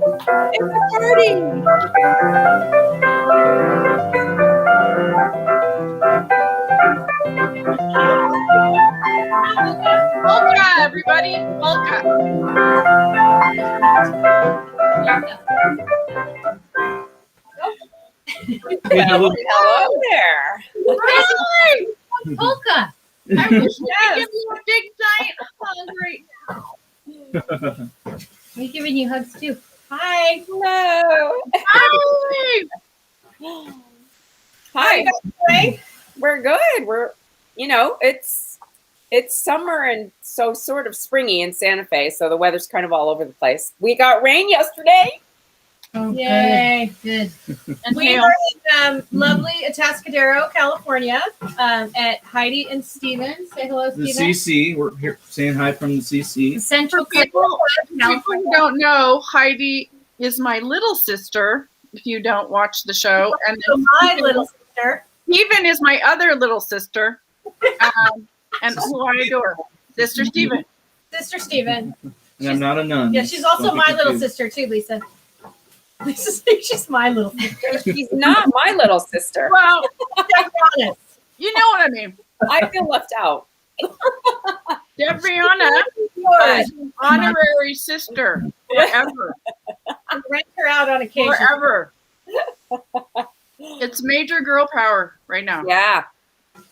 It's a party. Polka, everybody. Polka. Well, hello there. Hi. Polka. I wish we could give you a big giant hug right now. We're giving you hugs too. Hi. Hello. Hi. Hi. Hi. We're good. We're, it's summer and so sort of springy in Santa Fe, so the weather's kind of all over the place. We got rain yesterday. Oh, Yay. Good. And We hail. are in lovely Atascadero, California, at Heidi and Steven. Say hello, The Steven. CC. We're here saying hi from the CC. Central For people who don't know, Heidi is my little sister, if you don't watch the show. And So my little sister. Steven is my other little sister. And who I adore. Sister Steven. Sister Steven. And I'm not a nun. Yeah, she's also Don't be my little confused. sister too, Lisa. She's my little sister. She's not my little sister. Well, Be honest. you know what I mean. I feel left out. Debrianna, Yours. honorary sister. Forever. Rent her out on occasion. Forever. It's major girl power right now. Yeah.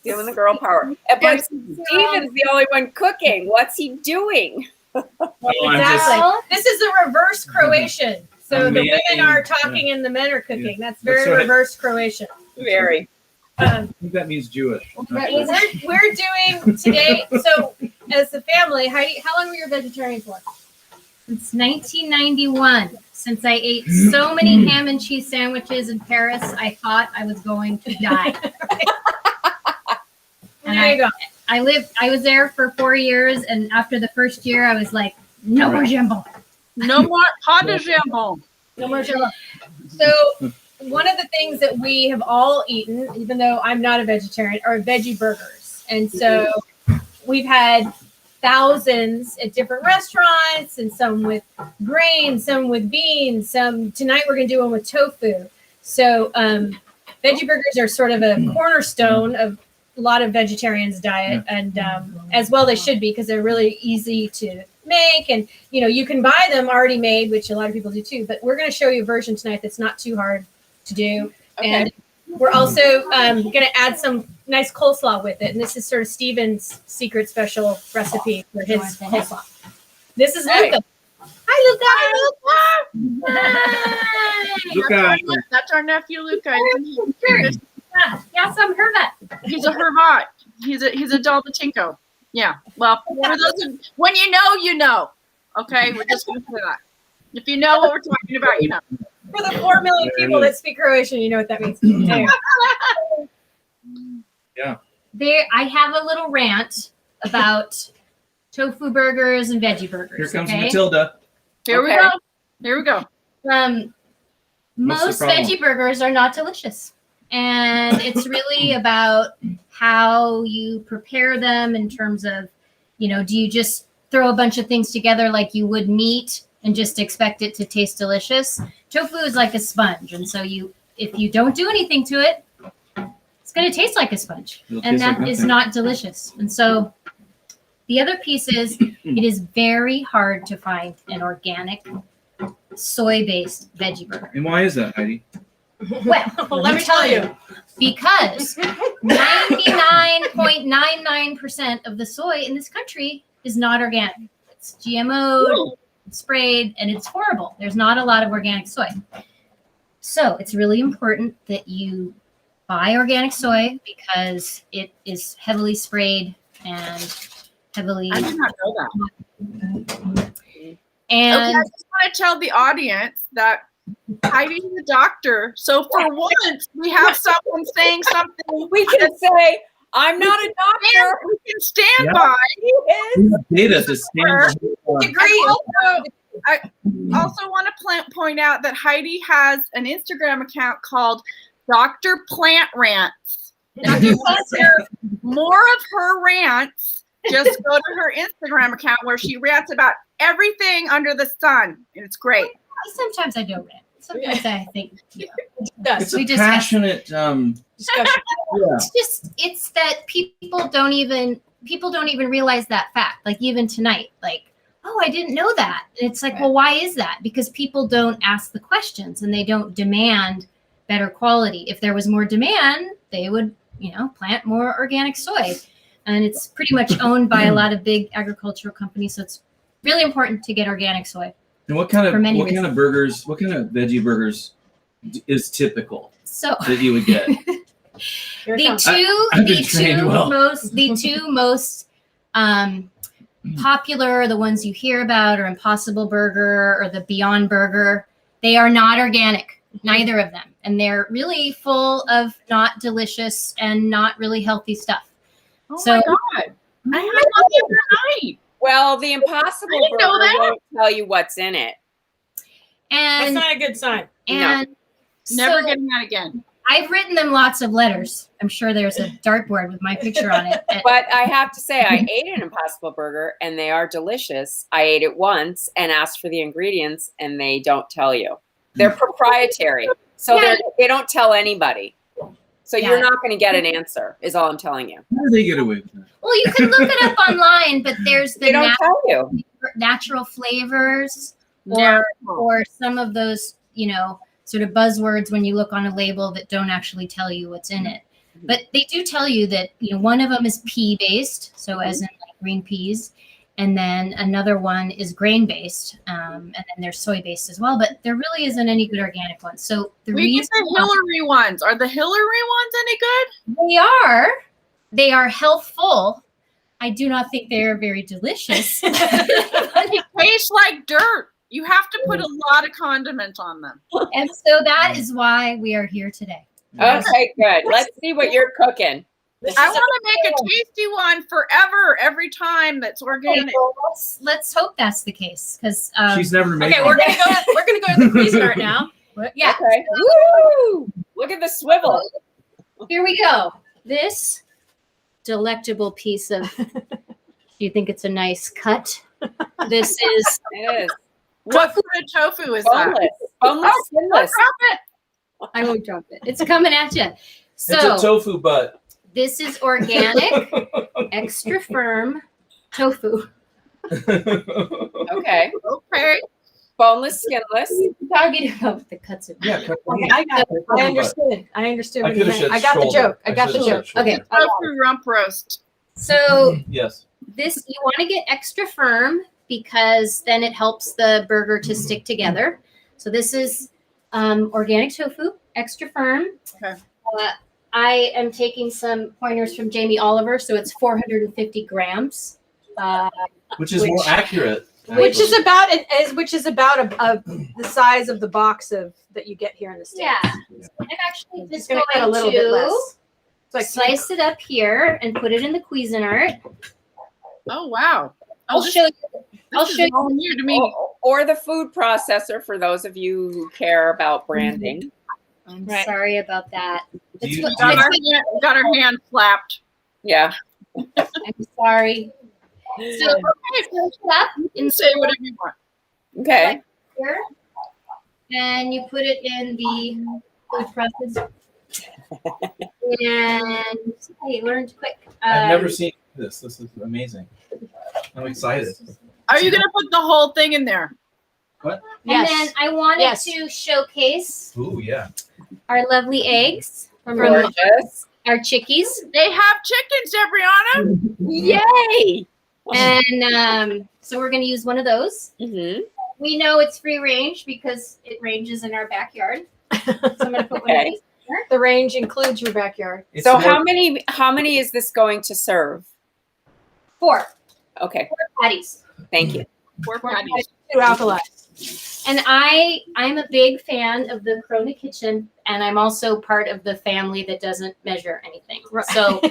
Feeling the girl power. But Steven's the only one cooking. What's he doing? Oh, I'm Exactly. just, This is a reverse Croatian. So I'm the manning, women are talking and the men are cooking. That's very That's right. reverse Croatian. Very. I think that means Jewish. Right, well, we're doing today. So as a family, Heidi, how long were you a vegetarian for? Since 1991, since I ate so many ham and cheese sandwiches in Paris, I thought I was going to die. And There you go. I was there for 4 years, and after the first year, I was like, no more jambon. No more pas de jambon. No more sugar. So one of the things that we have all eaten, even though I'm not a vegetarian, are veggie burgers. And so we've had thousands at different restaurants, and some with grain, some with beans, some tonight we're gonna do one with tofu. So veggie burgers are sort of a cornerstone of a lot of vegetarians' diet, and as well they should be, because they're really easy to make, and you can buy them already made, which a lot of people do too. But we're going to show you a version tonight that's not too hard to do, Okay. and we're also going to add some nice coleslaw with it. And this is sort of Steven's secret special recipe for his coleslaw. This is Hey. Luca. Hi, Luca. Luca. That's our nephew Luca. Yeah, some herbat. He's a Hervat. He's a Dalmatinko. Yeah. Well, for those when you know, you know. Okay, we're just gonna say that. If you know what we're talking about, you know. For the 4 million people that speak Croatian, you know what that means. Anyway. I have a little rant about tofu burgers and veggie burgers. Here comes okay? Matilda. Here we Okay. go. Here we go. Most problem? veggie burgers are not delicious. And it's really about how you prepare them in terms of, do you just throw a bunch of things together like you would meat and just expect it to taste delicious? Tofu is like a sponge. And so if you don't do anything to it, it's going to taste like a sponge. It'll And taste like that is nothing. not delicious. And so the other piece is it is very hard to find an organic soy-based veggie burger. And why is that, Heidi? Well, Let me tell you. because 99.99% of the soy in this country is not organic. It's GMO, it's sprayed, and it's horrible. There's not a lot of organic soy. So it's really important that you buy organic soy because it is heavily sprayed and heavily. I did not know that. And Okay, I just want to tell the audience that Heidi's a doctor, so for once we have someone saying something We can say, I'm not a doctor. we can stand Yeah. by. Data to stand. Agree. I also want to point out that Heidi has an Instagram account called Dr. Plant Rants. And if you want to hear more of her rants, just go to her Instagram account where she rants about everything under the sun, and it's great. Sometimes I don't rant. Sometimes I think It's we a just passionate. Discussion. Yeah. it's that people don't even realize that fact. Like even tonight, like, oh, I didn't know that. And it's like, well, why is that? Because people don't ask the questions and they don't demand better quality. If there was more demand, they would, plant more organic soy. And it's pretty much owned by a lot of big agricultural companies. So it's really important to get organic soy. And what kind For many of burgers? What kind of veggie burgers is typical So that you would get? Here it comes. I've been trained well. the two most popular, the ones you hear about, are Impossible Burger or the Beyond Burger. They are not organic, neither of them, and they're really full of not delicious and not really healthy stuff. Oh So- my God. I had one the other night. Well, the Impossible I didn't know Burger that. won't tell you what's in it. That's And not a good sign. and Never so getting that again. I've written them lots of letters. I'm sure there's a dartboard with my picture on it. But I have to say, I ate an Impossible Burger and they are delicious. I ate it once and asked for the ingredients and they don't tell you. They're proprietary. So Yeah. they don't tell anybody. So Yeah. you're not going to get an answer, is all I'm telling you. How do they get away with that? Well, you can look it up online, but there's the They don't tell you. natural flavors No. or some of those, sort of buzzwords when you look on a label that don't actually tell you what's in it. But they do tell you that, one of them is pea based, so as in like green peas, and then another one is grain based, and then there's soy based as well. But there really isn't any good organic ones. So the We get reason the Hillary ones. Are the Hillary ones any good? they are healthful. I do not think they are very delicious. They taste like dirt. You have to put a lot of condiment on them. And so that is why we are here today. Okay, good. Let's see what you're cooking. I want to make a tasty one forever, every time that's organic. Well, let's hope that's the case, because She's never made. Okay, one. we're gonna go to the freezer now. yeah. Okay. Woo! Look at the swivel. Here we go. This delectable piece of. Do you think it's a nice cut? This is It is. What kind of tofu is that? Boneless. Boneless, skinless. Drop it. I won't drop it. It's coming at you. It's a So tofu butt. this is organic, extra firm tofu. Okay. Okay. Boneless, skinless. Talking about the cuts of Yeah, cut Okay, I got it. I understood. I understood. I What you could have meant. said I got the shoulder. joke. I got the should've said joke. shoulder. Okay. Tofu rump roast. So Yes. this you want to get extra firm because then it helps the burger to stick together. So this is organic tofu, extra firm. Okay. I am taking some pointers from Jamie Oliver, so it's 450 grams. Which is more accurate. Which is actually. about the size of the box of that you get here in the States. Yeah, I'm actually It's just gonna going get a little bit to less. It's like slice it up here and put it in the Cuisinart. Oh wow. I'll show you. I'll This show is you. all new to me. Or the food processor for those of you who care about branding. I'm Right. sorry about that. Do It's you- what- do you- Got our hand slapped. Yeah. I'm sorry. So slice it up and Say whatever you want. Okay. here, and you put it in the food processor. And hey, learned quick. I've never seen this. This is amazing. I'm excited. Are you gonna put the whole thing in there? And Yes. then I wanted Yes. to showcase Ooh, yeah. our lovely eggs from Gorgeous. our chickies. They have chickens, Brianna. Yay. And so we're going to use one of those. Mm-hmm. We know it's free range because it ranges in our backyard. So I'm going to put one of Okay. these. The range includes your backyard. It's So more- how many is this going to serve? 4 Okay. patties. Thank you. Four patties. 2 alkali. And I'm a big fan of the Corona Kitchen, and I'm also part of the family that doesn't measure anything. So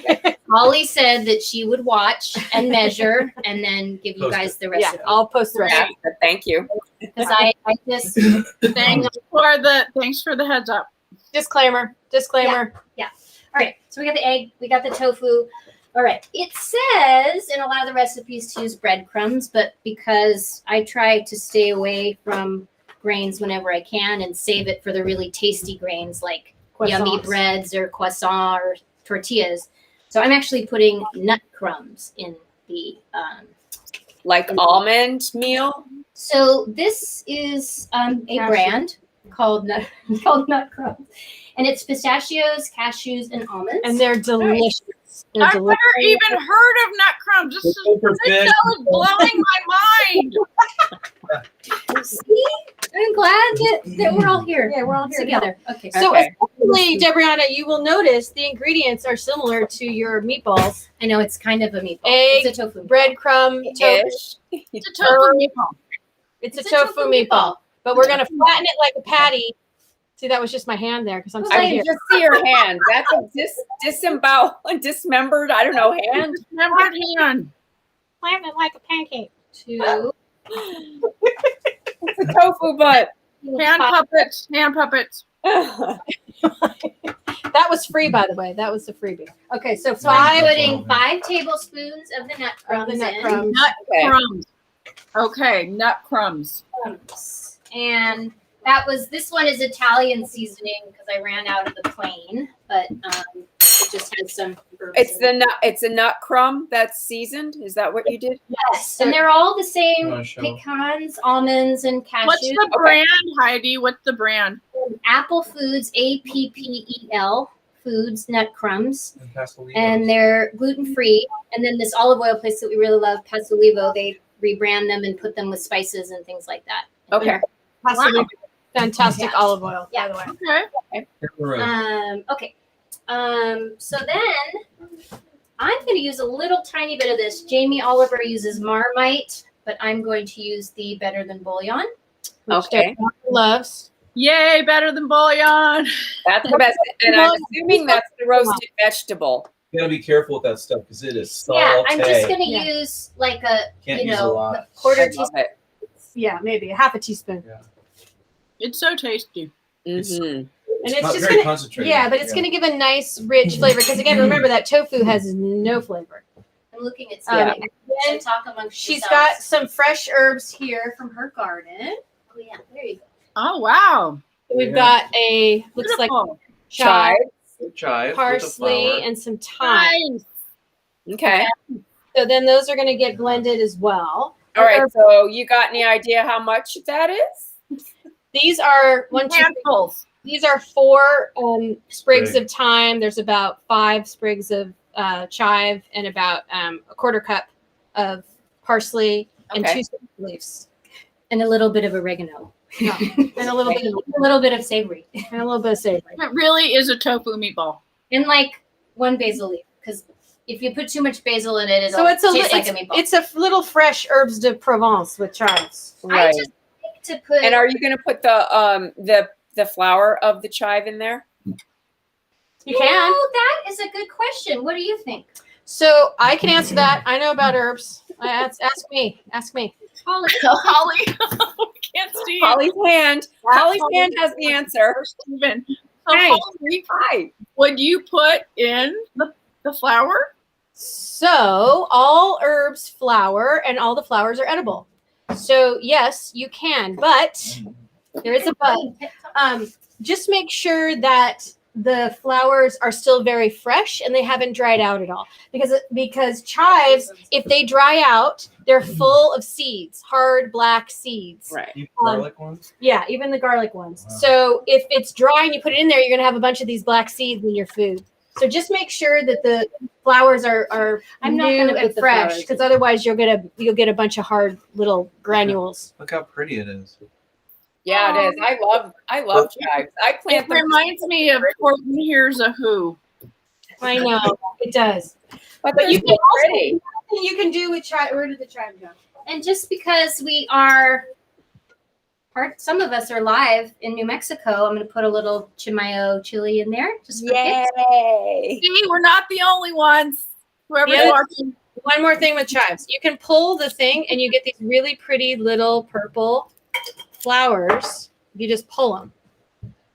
Holly said that she would watch and measure, and then give you Post guys the Yeah, recipe. I'll post the Yeah, recipe. thank you. Because I just Thanks for the heads up. Disclaimer. all right. So we got the egg, we got the tofu. All right. It says in a lot of the recipes to use breadcrumbs, but because I try to stay away from grains whenever I can and save it for the really tasty grains like yummy Croissants. breads or croissant or tortillas. So I'm actually putting nut crumbs in the. Like almond meal. So this is a brand called Nut Crumbs, and it's pistachios, cashews, and almonds. And they're delicious. They're I've delicious. never even heard of nut crumbs. This is blowing my mind. See, I'm glad that we're all here. Yeah, we're all here together. Okay. So Okay. essentially, Debrianna, you will notice the ingredients are similar to your meatballs. I know it's kind of a meatball. Egg, It's a tofu. breadcrumb, tofu. Ish. It's a tofu meatball. It's a tofu meatball. But we're going to flatten it like a patty. See, that was just my hand there because I'm I I sitting can here. just see your hand. That's a dismembered, I don't know, hand. Remembered hand. Flatten it like a pancake. Two. It's a tofu butt. Hand puppets. Hand puppets. That was free, by the way. That was the freebie. Okay, so So I'm 5 putting 5 tablespoons of the nut of crumbs the nut in. crumbs. Nut Okay. crumbs. Okay, nut crumbs. And this one is Italian seasoning because I ran out of the plain, but it just has some herbs in it. It's a nut crumb that's seasoned. Is that what you did? Yes, and they're all the You same wanna show? pecans, almonds, and cashews. What's the brand, Heidi? What's the brand? Apple Foods, APPEL Foods nut crumbs, And Pastelito. and they're gluten free. And then this olive oil place that we really love, Pasolivo, they rebrand them and put them with spices and things like that. Okay. Possibly fantastic Yeah. olive oil, Yeah. by the way. Okay. Hit the road. Okay. So then I'm going to use a little tiny bit of this. Jamie Oliver uses Marmite, but I'm going to use the Better Than Bouillon. Okay. Debrianna loves. Yay, better than bouillon. That's the best. And I'm assuming that's the roasted vegetable. You gotta be careful with that stuff because it is salty. Yeah, I'm just going to Yeah. use like a, Can't you use a know, lot. a quarter I love teaspoon. it. Yeah, maybe a half a teaspoon. It's so tasty. Mhm. And it's Not just very gonna, concentrated. yeah, but it's gonna give a nice, rich flavor. Because again, remember that tofu has no flavor. I'm looking at Yeah. some. Then Talk amongst she's yourselves. got some fresh herbs here from her garden. Oh, yeah, there you go. Oh, wow. We've Yeah. got a looks like Beautiful. chive, Chive, parsley, and some thyme. Nice. Okay. So then those are gonna get blended as well. All right. So you got any idea how much that is? These are one, two, three. Handfuls. These are 4 sprigs Sprig. of thyme. There's about 5 sprigs of chive and about a quarter cup of parsley and Okay. 2 leaves And a little bit of oregano. and a little bit A little bit of savory. and a little bit of savory. It really is a tofu meatball. And like 1 basil leaf. Because if you put too much basil in it, it'll So it's a taste like it's, a meatball. it's a little fresh herbs de Provence with chives. Right. I just like to put. And are you going to put the flour of the chive in there? You can. That is a good question. What do you think? So I can answer that. I know about herbs. Ask me. Ask me. Holly. Holly. We can't see. Holly's hand. Holly's hand has the answer. Steven. So Hey. Holly, Hi. would you put in the flour? So all herbs flower and all the flowers are edible. So yes, you can, but there is a but. Just make sure that the flowers are still very fresh and they haven't dried out at all. Because chives, if they dry out, they're full of seeds, hard black seeds. Right. You garlic ones? Yeah, even the garlic ones. Wow. So if it's dry and you put it in there, you're gonna have a bunch of these black seeds in your food. So just make sure that the flowers are I'm not new gonna put and the fresh, flowers because otherwise you'll get a bunch of hard little granules. Look how pretty it is. Yeah, it is. I love chives. I It plant them, reminds me of Horton Hears a Who. I know it does. but But they're you so can also pretty. you can do with chive. Where did the chive go? And just because we are some of us are live in New Mexico, I'm going to put a little chimayo chili in there. Just for kicks. Yay! See, we're not the only ones. Whoever's Yeah. watching. One more thing with chives. You can pull the thing and you get these really pretty little purple flowers. You just pull them.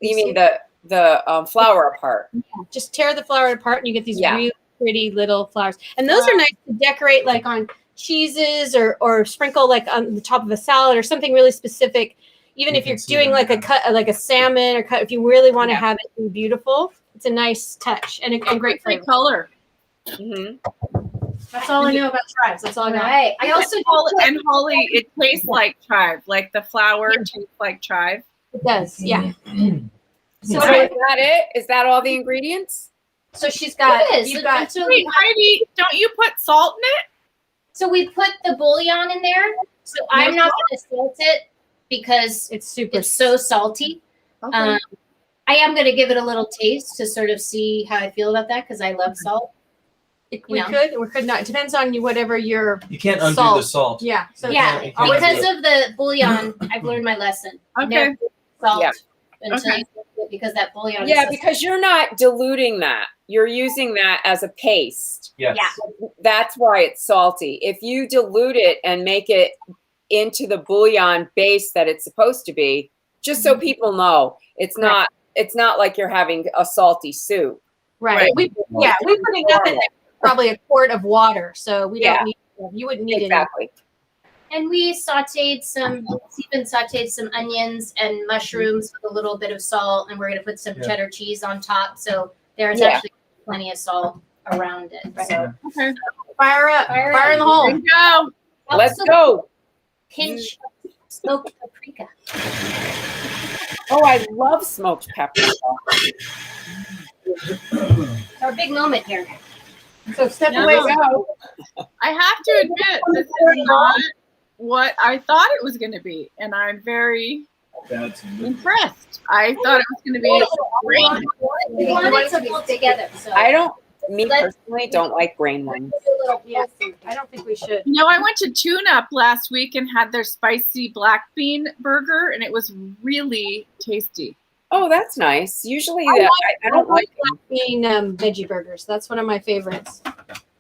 You mean the flower apart? Just tear the flower apart and you get these Yeah. really pretty little flowers. And those are nice to decorate like on cheeses or sprinkle like on the top of a salad or something really specific. even You if can you're see doing them like a now. cut, like a salmon or cut, if you really want to Yeah. have it be beautiful, it's a nice touch and great Great flavor. color. Mhm. That's all I know about chives. That's all I All know. right. I also And Holly, it tastes like chive. Like the flour tastes like chive. It does. Yeah. So So, is that it? Is that all the ingredients? so she's got. It is. You've got. Until Wait, Heidi, don't you put salt in it? So we put the bouillon in there. So I'm not going to salt it because It's super. it's so salty. Okay. I am going to give it a little taste to sort of see how I feel about that because I love salt. We know. could or could not. It depends on you. Whatever your. You can't undo Salt. the salt. Yeah. So Yeah, you can't because do of the bouillon, I've learned my lesson. Okay. Never put salt Yeah. until Okay. you cook it because that bouillon Yeah, is so because you're not diluting that. You're using that as a paste. Yes. Yeah. That's why it's salty. If you dilute it and make it into the bouillon base that it's supposed to be, just so people know, it's not like you're having a salty soup. right. We put in nothing. Probably a quart of water, so we Yeah. don't need. You wouldn't need Exactly. And we sauteed some onions and mushrooms with a little bit of salt, and we're going to put some Yeah. cheddar cheese on top. So there's Yeah. actually plenty of salt around it. So Okay. Fire up. Fire Fire in the up. hole. There you go. Let's also go. pinch smoked paprika. Oh, I love smoked pepper. It's our big moment here. So step Now away. we go. I have to admit, this is not what I thought it was going to be, and I'm very That's impressed. I thought it was going to be great. We want it to pull together. So Me personally don't like grain ones. Yeah. I don't think we should. You know, I went to Tune Up last week and had their spicy black bean burger, and it was really tasty. Oh, that's nice. Usually I I don't like them. Being veggie burgers. That's one of my favorites.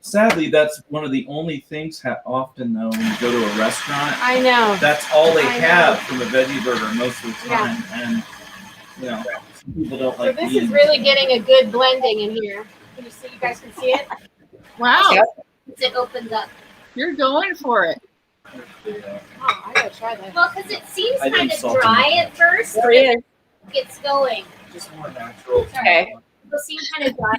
Sadly, that's one of the only things often though when you go to a restaurant. I know. That's all they I have know. from a veggie burger most of the Yeah. time, and you know some people don't So like. this beans. is really getting a good blending in here. Can you see? You guys can see it. Wow, Yep. it opens up. you're going for it. Oh, I gotta try that. Well, because it seems I didn't kind of salt dry it. at first. There it is. It's going. Just more natural. Okay. It'll seem kind of dry.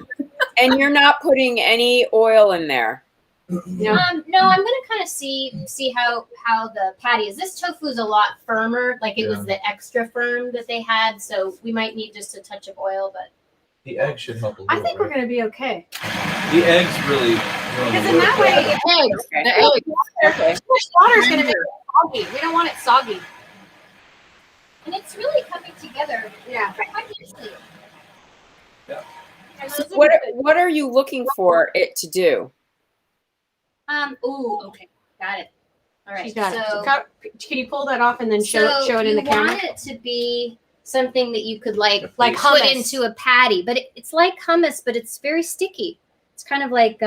And you're not putting any oil in there. No. No, I'm gonna kind of see how the patty is. This tofu is a lot firmer. Like it was the extra firm that they had, so we might need just a touch of oil. But The egg should help a little. I think we're gonna be okay. The eggs really. Because in that way, Eggs. Okay. The eggs. Okay. too much water is gonna make it soggy. We don't want it soggy. and it's really coming together Yeah. quite nicely. Yeah. What are you looking for it to do? Ooh. Okay. Got it. All right. She's got it. So, Can you pull that off and then show it in the you camera? want it to be something that you could like Like put hummus. into a patty, but it's like hummus, but it's very sticky. It's kind of like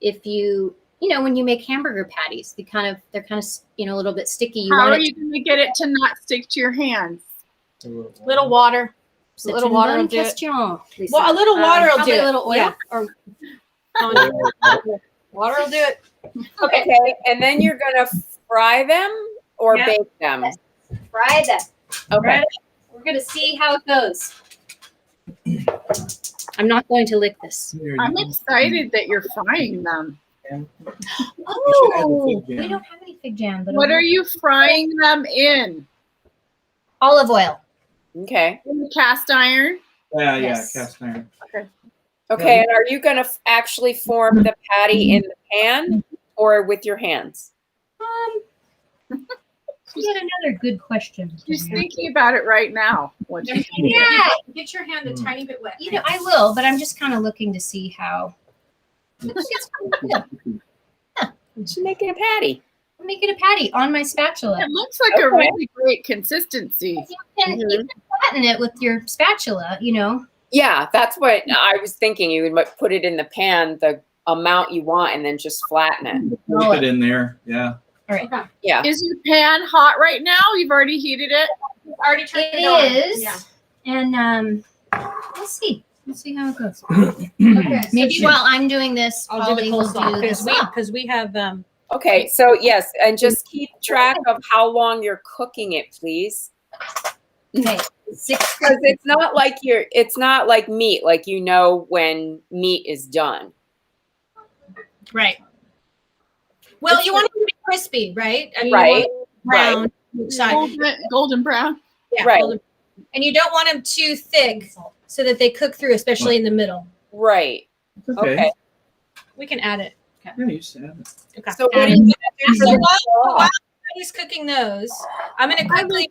if you when you make hamburger patties, they're kind of a little bit sticky. You How want are it you going to get it to not stick to your hands? Little water. to A little water will do it. question, Lisa. Well, a little water will do probably it. a little oil. Yeah. Or water will do it. Okay. Okay, and then you're gonna fry them or Yeah. bake them. Fry them. Okay. We're gonna see how it goes. I'm not going to lick this. I'm excited that you're frying them. Oh, we don't have any fig jam, but What are you frying them in? olive oil. Okay. In the cast iron? Yeah, Yes. cast iron. Okay, and are you gonna actually form the patty in the pan or with your hands? Yet another good question. She's thinking about it right now. What she's Yeah, Get your hand a tiny bit wet. I will, but I'm just kind of looking to see how. She's making a patty. I'm making a patty on my spatula. It looks like a Okay. really great consistency. You can flatten it with your spatula, Yeah, that's what I was thinking. You would put it in the pan, the amount you want, and then just flatten it. Put it in there. Yeah. All right. Yeah. Is your pan hot right now? You've already heated it? Already turned It it on. is. Yeah. And we'll see. We'll see how it goes. Okay. Maybe while I'm doing this, I'll do Holly the will coleslaw do this. because we have Okay, so yes, and just keep track of how long you're cooking it, please. Okay, 6. Because it's not like meat, like you know when meat is done. Right. Well, you want it to be crispy, right? I mean, you Right. want it brown side. Golden brown. Yeah, Right. golden. And you don't want them too thick so that they cook through, especially in the middle. Right. Okay. We can add it. Yeah, you just add it. Okay. So what are you gonna do for So the while he's cooking those, I'm gonna quickly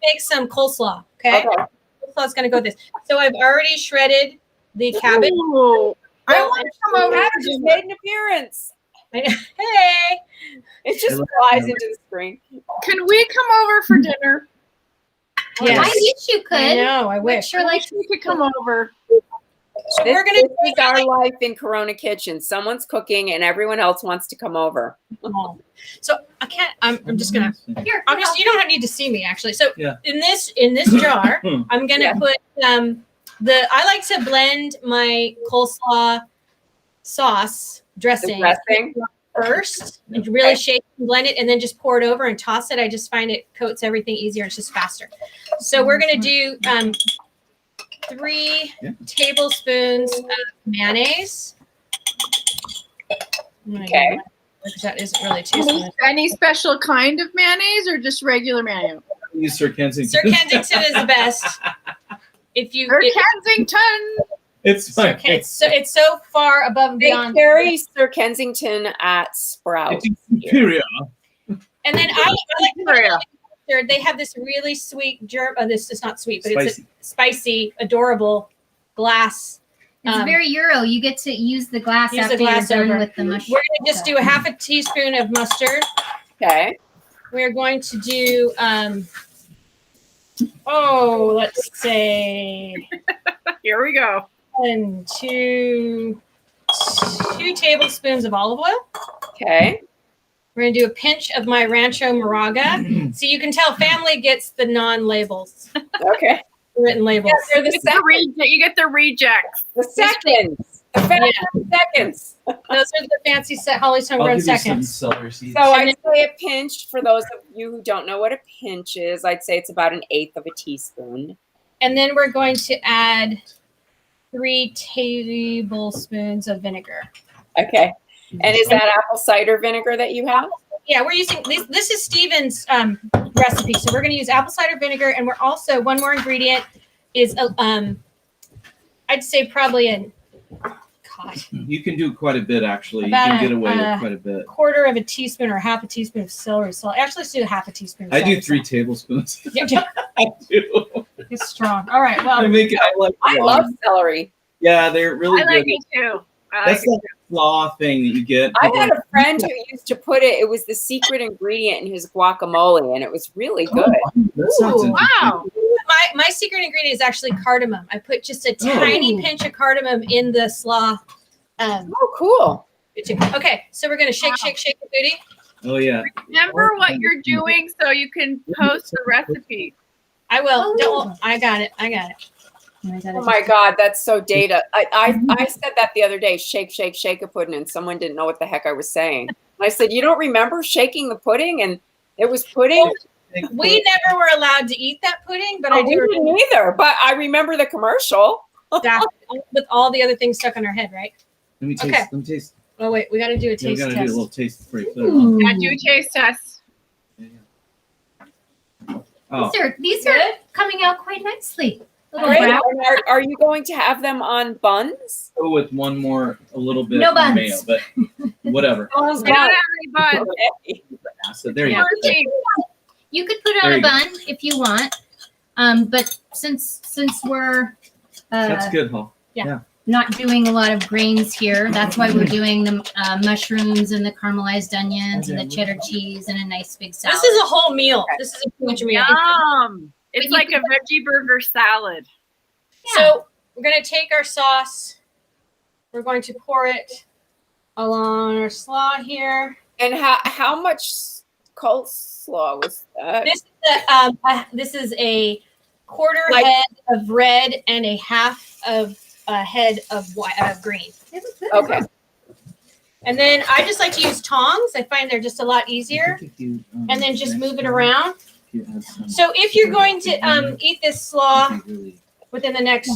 make some coleslaw. Okay. Okay. Coleslaw's gonna go with this. So I've already shredded the cabbage. Ooh, I want to come over. Cabbage has made an appearance. Hey. It just flies into the screen. Can we come over for dinner? Yes. I wish you I could. know. I wish. Sure, like We could come over. So we're gonna This is our life in Corona Kitchen. Someone's cooking and everyone else wants to come over. So I can't. I'm just gonna. here. I'm just. You don't need to see me actually. So Yeah. in this jar, I'm gonna Yeah. put I like to blend my coleslaw sauce The dressing dressing. first and really shake and blend it, and then just pour it over and toss it. I just find it coats everything easier. It's just faster. So we're gonna do 3 tablespoons of mayonnaise. Okay. Because that isn't really tablespoons. Any special kind of mayonnaise or just regular mayonnaise? Use Sir Kensington. Sir Kensington is the best. If you Or Kensington. It's fine. it's so far above and They beyond. carry Sir Kensington at Sprouts. It's superior. And then I like to put a little mustard. They have this really sweet this is not sweet, but it's a spicy, adorable glass. It's very Euro. You get to use the glass Use the after glass you're done over. with the mushroom. We're gonna just do a half a teaspoon of mustard. Okay. We're going to do let's say Here we go. 2 tablespoons of olive oil. Okay. We're gonna do a pinch of my Rancho Moraga. So you can tell family gets the non-labels, Okay. written labels. Yes, they're the seconds. You get the rejects. The seconds. The fast seconds. Those are the fancy Holly's I'll homegrown give you some seconds. celery seeds. So I'd say a pinch, for those of you who don't know what a pinch is, I'd say it's about 1/8 of a teaspoon. And then we're going to add 3 tablespoons of vinegar. Okay. And is that apple cider vinegar that you have? Yeah, we're using this is Steven's recipe. So we're going to use apple cider vinegar, and we're also one more ingredient is I'd say probably You can do quite a bit, actually. You About can get a, away with quite a bit. quarter of a teaspoon or half a teaspoon of celery salt. Actually, let's do half a teaspoon. Of I do celery 3 salt. tablespoons. Yeah, I do. it's strong. All right. Well, I make it. I love celery. Yeah, they're really I like good. it too. That's that slaw thing that you get. I had a friend who used to put it. It was the secret ingredient in his guacamole, and it was really good. That sounds Ooh, wow. my secret ingredient is actually cardamom. I put just a tiny pinch of cardamom in the slaw. Oh, cool. Okay, so we're gonna shake the booty. Oh yeah. Remember what you're doing so you can post the recipe. I will. Oh. Don't. I got it. Oh my God, that's so data. I said that the other day, shake a pudding, and someone didn't know what the heck I was saying. And I said, you don't remember shaking the pudding? And it was pudding? We never were allowed to eat that pudding, but I do we remember didn't either, but I remember the commercial. that with all the other things stuck on our head, right? Let me taste. Okay. Let me taste. Oh wait, we got to do a Yeah, we taste gotta do a test. little taste before you put it on. Yeah, do a taste test. Oh, These are coming out quite nicely. Little Great. brown. And are you going to have them on buns? go with one more, a little bit No of buns. mayo, but whatever. I don't have any buns. Okay. So there you Yeah. go. You could put it There on a you go. bun if you want. But since we're That's good, Hall. not doing a lot of grains here, that's why we're doing the mushrooms and the caramelized onions and the cheddar cheese and a nice big salad. This is a whole meal. This is a huge meal. Yum. It's you like a veggie burger salad. So we're gonna take our sauce. We're going to pour it along our slaw here. And how much coleslaw was that? This is a quarter Like- head of red and a half of a head of green. Okay. And then I just like to use tongs. I find they're just a lot easier. And then just move it around. So if you're going to eat this slaw within the next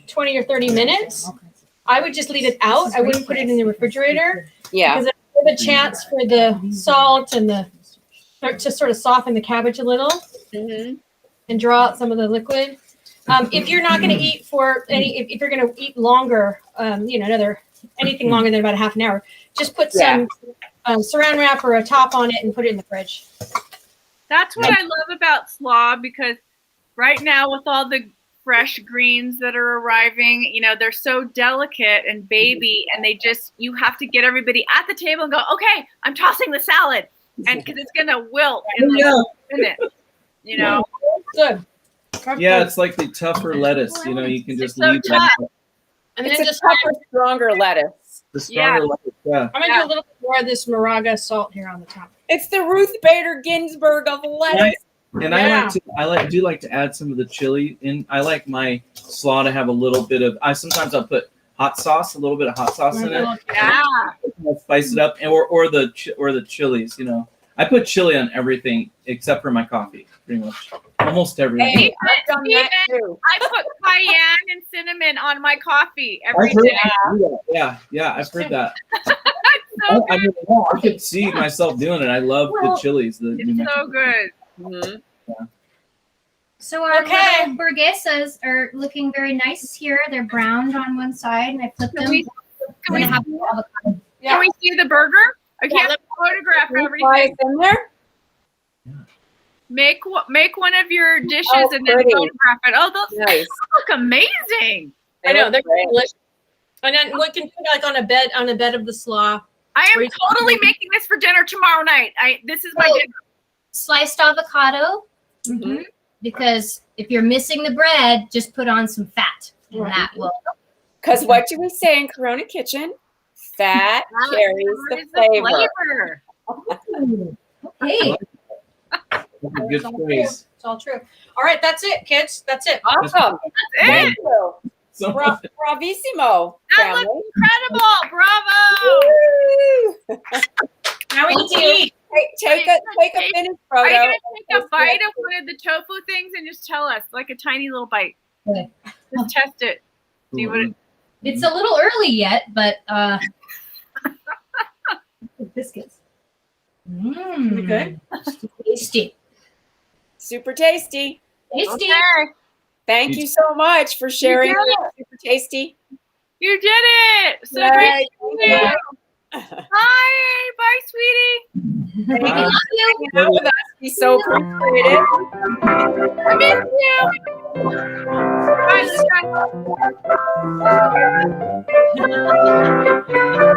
20 or 30 minutes, I would just leave it out. I wouldn't put it in the refrigerator. Yeah. Because I give a chance for the salt and to sort of soften the cabbage a little and draw out some of the liquid. If you're not going to eat if you're going to eat longer, anything longer than about a half an hour, just put some saran wrap or a top on it and put it in the fridge. That's what I love about slaw, because right now with all the fresh greens that are arriving, they're so delicate and baby, and you have to get everybody at the table and go, okay, I'm tossing the salad, and because it's gonna wilt in a minute, Good. Yeah, it's like the tougher lettuce. You can just leave that. And It's then a just tougher, stronger lettuce. The stronger lettuce. Yeah. I'm gonna do a little bit more of this Moraga salt here on the top. It's the Ruth Bader Ginsburg of lettuce. And I do like to add some of the chili in. I like my slaw to have a little bit of. Sometimes I'll put a little bit of hot sauce in it. Yeah. I'll spice it up, or the chilies. I put chili on everything except for my coffee, pretty much, almost everything. Hey, I've done that too. I put cayenne and cinnamon on my coffee every I've heard day. you do that. Yeah, I've heard that. So I could see myself doing it. I love the chilies. it's so good. Mm-hmm. So our little burguesas are looking very nice here. They're browned on one side, and I flipped them. Can we have avocado. Can we see the burger? I can't photograph Fry everything. it in there. Make one of your dishes and then pretty. photograph it. Oh, those Nice. look amazing. I know they're great. delicious. And then we can put like on a bed of the slaw. I am Or you- totally making this for dinner tomorrow night. This is my dinner. Sliced avocado, Mhm. because if you're missing the bread, just put on some fat, and that will. Because what do we say in Corona Kitchen? Fat carries the flavor. Hey, That's a good phrase. It's all true. All right, that's it, kids. That's it. Awesome. That's Thank it. you. So Bravissimo, That family. looks incredible. Bravo. Woo! Now we get to eat. Take a finished Are you photo. going to take a bite of one of the tofu things and just tell us, like a tiny little bite? Okay. Just test it. See what it, it's a little early yet, but biscuits. Okay. Tasty. Super tasty. Tasty. okay. Thank you so much for sharing. did It. Super tasty. You did it. So Yay. great to see you. Bye. Bye, sweetie. Thank Bye. you for hanging out with us. Be so appreciated. I miss you. Bye, Lisa.